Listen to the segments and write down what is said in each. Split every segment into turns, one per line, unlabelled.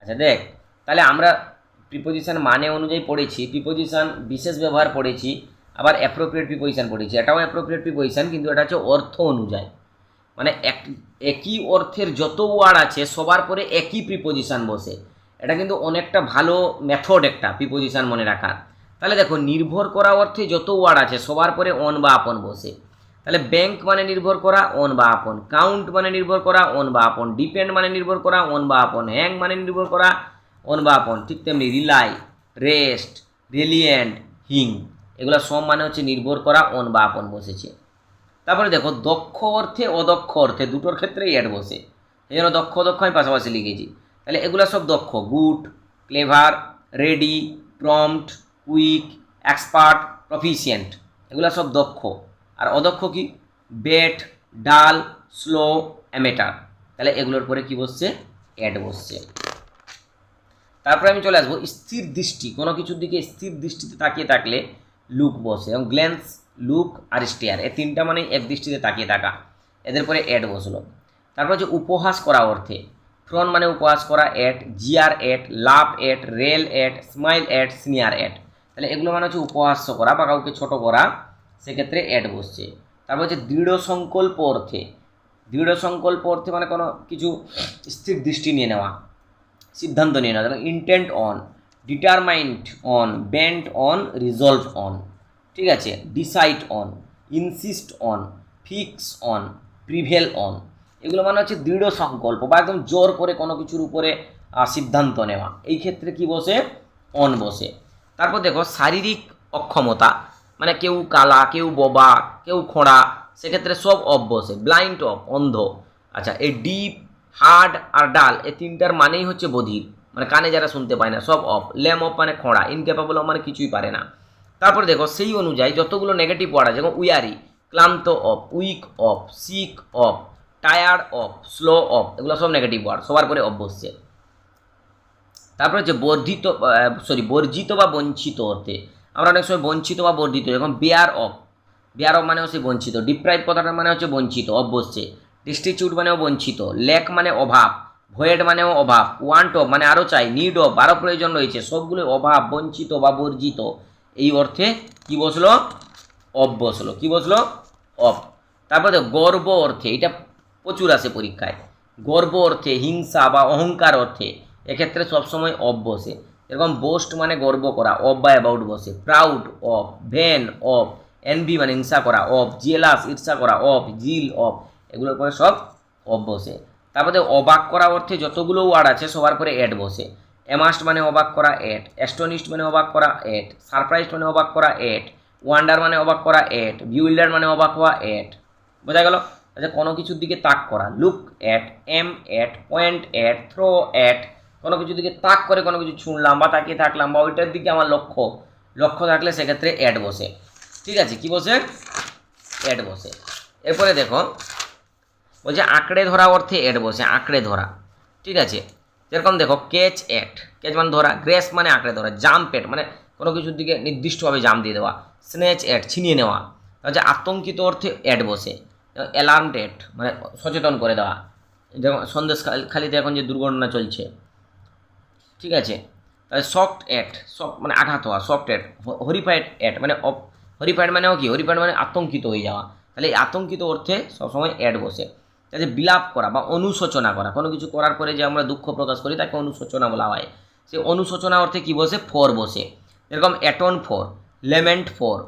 আচ্ছা দেখ, তাহলে আমরা প্রিপোজিশন মানে অনুযায়ী পড়েছি, প্রিপোজিশন বিশেষ ব্যবহার পড়েছি, আবার অ্যাপ্রোপ্রিয়েট প্রিপোজিশন পড়েছি। এটাও অ্যাপ্রোপ্রিয়েট প্রিপোজিশন, কিন্তু এটা হচ্ছে অর্থ অনুযায়ী, মানে একই অর্থের যত ওয়ার্ড আছে সবার পরে একই প্রিপোজিশন বসে। এটা কিন্তু অনেকটা ভালো মেথড একটা প্রিপোজিশন মনে রাখার। তাহলে দেখো, নির্ভর করা অর্থে যত ওয়ার্ড আছে সবার পরে অন বা আপন বসে। তাহলে ব্যাংক মানে নির্ভর করা, অন বা আপন। কাউন্ট মানে নির্ভর করা, অন বা আপন। ডিপেন্ড মানে নির্ভর করা, অন বা আপন। হ্যাং মানে নির্ভর করা, অন বা আপন। ঠিক তেমনি রিলাই, রেস্ট, রেলিয়েন্ট, হিং, এগুলো সব মানে হচ্ছে নির্ভর করা, অন বা আপন বসেছে। তারপরে দেখো, দক্ষ অর্থে অদক্ষ অর্থে দুটোর ক্ষেত্রেই অ্যাড বসে, এই জন্য দক্ষ অদক্ষ আমি পাশাপাশি লিখেছি। তাহলে এগুলো সব দক্ষ, good, clever, ready, prompt, quick, expert, proficient, এগুলো সব দক্ষ। আর অদক্ষ কি? বেট, ডাল, স্লো, অ্যামেটার। তাহলে এগুলোর পরে কি বসছে? অ্যাড বসছে। তারপরে আমি চলে আসবো স্থির দৃষ্টি, কোনো কিছুর দিকে স্থির দৃষ্টিতে তাকিয়ে থাকলে লুক বসে, এবং গ্ল্যান্স, লুক আর স্টেয়ার, এই তিনটা মানে এক দৃষ্টিতে তাকিয়ে থাকা, এদের পরে অ্যাড বসলো। তারপর হচ্ছে উপহাস করা অর্থে, ফ্রন মানে উপহাস করা, অ্যাট, জিয়ার at, love at, rail at, smile at, senior at. তাহলে এগুলো মানে হচ্ছে উপহাস্য করা বা কাউকে ছোট করা, সেক্ষেত্রে অ্যাড বসছে। তারপর হচ্ছে দৃঢ় সংকল্প অর্থে, দৃঢ় সংকল্প অর্থে মানে কোনো কিছু স্থির দৃষ্টি নিয়ে নেওয়া, সিদ্ধান্ত নিয়ে নেওয়া, যেমন intent on, determined on, bent on, resolve on. ঠিক আছে, decide on, insist on, fix on, prevail on, এগুলো মানে হচ্ছে দৃঢ় সংকল্প বা একদম জোর করে কোনো কিছুর উপরে সিদ্ধান্ত নেওয়া, এই ক্ষেত্রে কি বসে? অন বসে। তারপর দেখো, শারীরিক অক্ষমতা, মানে কেউ কালা, কেউ বোবা, কেউ খোঁড়া, সেক্ষেত্রে সব অফ বসে। ব্লাইন্ড অফ, অন্ধ। আচ্ছা, এই ডিপ, হার্ড আর ডাল, এই তিনটার মানেই হচ্ছে বধির, মানে কানে যারা শুনতে পায় না, সব অফ। লেম অফ মানে খোঁড়া, ইনক্যাপাবল অফ মানে কিছুই পারে না। তারপরে দেখো, সেই অনুযায়ী যতগুলো নেগেটিভ ওয়ার্ড আছে, যেমন উইয়ারি, ক্লান্ত of, weak of, sick of, tired of, slow of, এগুলো সব নেগেটিভ ওয়ার্ড, সবার করে অফ বসছে। তারপরে হচ্ছে বর্জিত বা বঞ্চিত অর্থে, আমরা অনেক সময় বঞ্চিত বা বর্ধিত, যেমন বেয়ার অফ, বেয়ার অফ মানে হচ্ছে বঞ্চিত। ডিপ্রাইভ কথাটার মানে হচ্ছে বঞ্চিত, অফ বসছে। ডিস্টিটিউট মানেও বঞ্চিত। ল্যাক মানে অভাব। ভয়েড মানেও অভাব। ওয়ান্ট অফ মানে আরও চাই। নিড অফ আরও প্রয়োজন রয়েছে, সবগুলো অভাব, বঞ্চিত বা বর্জিত, এই অর্থে কি বসলো? অফ বসলো। কি বসলো? অফ। তারপরে গর্ব অর্থে, এটা প্রচুর আসে পরীক্ষায়, গর্ব অর্থে, হিংসা বা অহংকার অর্থে, এক্ষেত্রে সবসময় অফ বসে। এরকম বোস্ট মানে গর্ব করা, অফ বা অ্যাবাউট বসে। Proud of, vain of, envy মানে হিংসা করা, অফ। জেলাস ঈর্ষা করা, অফ। জিল অফ, এগুলোর পরে সব অফ বসে। তারপরে অবাক করা অর্থে যতগুলো ওয়ার্ড আছে সবার পরে অ্যাড বসে। অ্যামাস্ট মানে অবাক করা, অ্যাড। অ্যাস্টনিশড মানে অবাক করা, অ্যাড। সারপ্রাইজড মানে অবাক করা, অ্যাড। ওয়ান্ডার মানে অবাক করা, অ্যাড। বিউইল্ডার মানে অবাক হওয়া, অ্যাড। বোঝা গেল? আচ্ছা, কোনো কিছুর দিকে তাক করা, look at, aim at, point at, throw at, কোনো কিছুর দিকে তাক করে কোনো কিছু ছুঁড়লাম বা তাকিয়ে থাকলাম বা ওইটার দিকে আমার লক্ষ্য থাকলে সেক্ষেত্রে অ্যাড বসে। ঠিক আছে, কি বসে? অ্যাড বসে। এরপরে দেখো, বলছে আঁকড়ে ধরা অর্থে অ্যাড বসে, আঁকড়ে ধরা। ঠিক আছে, যেরকম দেখো, ক্যাচ অ্যাট, ক্যাচ মানে ধরা, গ্রেস মানে আঁকড়ে ধরা, জাম্প অ্যাট মানে কোনো কিছুর দিকে নির্দিষ্টভাবে জাম্প দিয়ে দেওয়া, স্ন্যাচ অ্যাট ছিনিয়ে নেওয়া। হচ্ছে আতঙ্কিত অর্থে অ্যাড বসে। অ্যালার্মড অ্যাট মানে সচেতন করে দেওয়া, যেমন সন্দেশখালিতে এখন যে দুর্ঘটনা চলছে। ঠিক আছে, তাহলে সফট অ্যাট, সফট মানে আঘাত হওয়া, সফট অ্যাট। হরিফাইড অ্যাট মানে হরিফাইড মানেও কি? হরিফাইড মানে আতঙ্কিত হয়ে যাওয়া, তাহলে এই আতঙ্কিত অর্থে সবসময় অ্যাড বসে। তাহলে বিলাপ করা বা অনুশোচনা করা, কোনো কিছু করার পরে যে আমরা দুঃখ প্রকাশ করি তাকে অনুশোচনা বলা হয়। সেই অনুশোচনা অর্থে কি বসে? ফর বসে। এরকম atone for, lament for,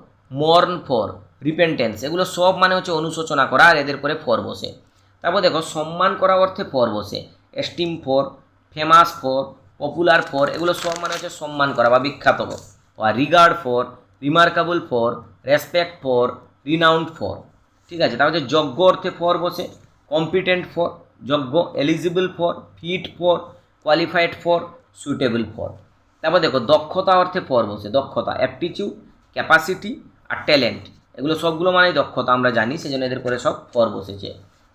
mourn for, repentance, এগুলো সব মানে হচ্ছে অনুশোচনা করা, আর এদের পরে ফর বসে। তারপর দেখো, সম্মান করা অর্থে ফর বসে। Esteem for, famous for, popular for, এগুলো সব মানে হচ্ছে সম্মান করা বা বিখ্যাত for. Regard for, remarkable for, respect for, renowned for. ঠিক আছে, তার হচ্ছে যোগ্য অর্থে ফর বসে। কম্পিটেন্ট ফর, যোগ্য। Eligible for, fit for, qualified for, suitable for. তারপর দেখো, দক্ষতা অর্থে ফর বসে। দক্ষতা, অ্যাপটিটিউড, ক্যাপাসিটি আর ট্যালেন্ট, এগুলো সবগুলো মানেই দক্ষতা, আমরা জানি, সেজন্য এদের করে সব ফর বসেছে।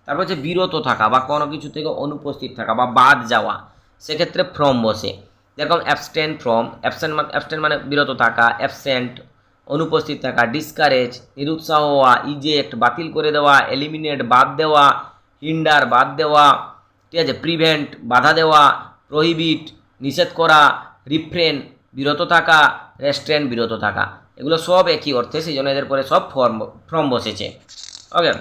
তারপর হচ্ছে বিরত থাকা বা কোনো কিছু থেকে অনুপস্থিত থাকা বা বাদ যাওয়া, সেক্ষেত্রে ফ্রম বসে। যেরকম অ্যাবস্টেন ফ্রম, অ্যাবস্টেন্ট মানে বিরত থাকা, অ্যাবসেন্ট অনুপস্থিত থাকা, ডিসকারেজ নিরুৎসাহ হওয়া, ইজেক্ট বাতিল করে দেওয়া, এলিমিনেট বাদ দেওয়া, হিন্ডার বাদ দেওয়া। ঠিক আছে, প্রিভেন্ট বাধা দেওয়া, প্রহিবিট নিষেধ করা, রিফ্রেন বিরত থাকা, রেস্ট্রেন বিরত থাকা, এগুলো সব একই অর্থে, সেই জন্য এদের পরে সব ফর্ম বসেছে। ওকে।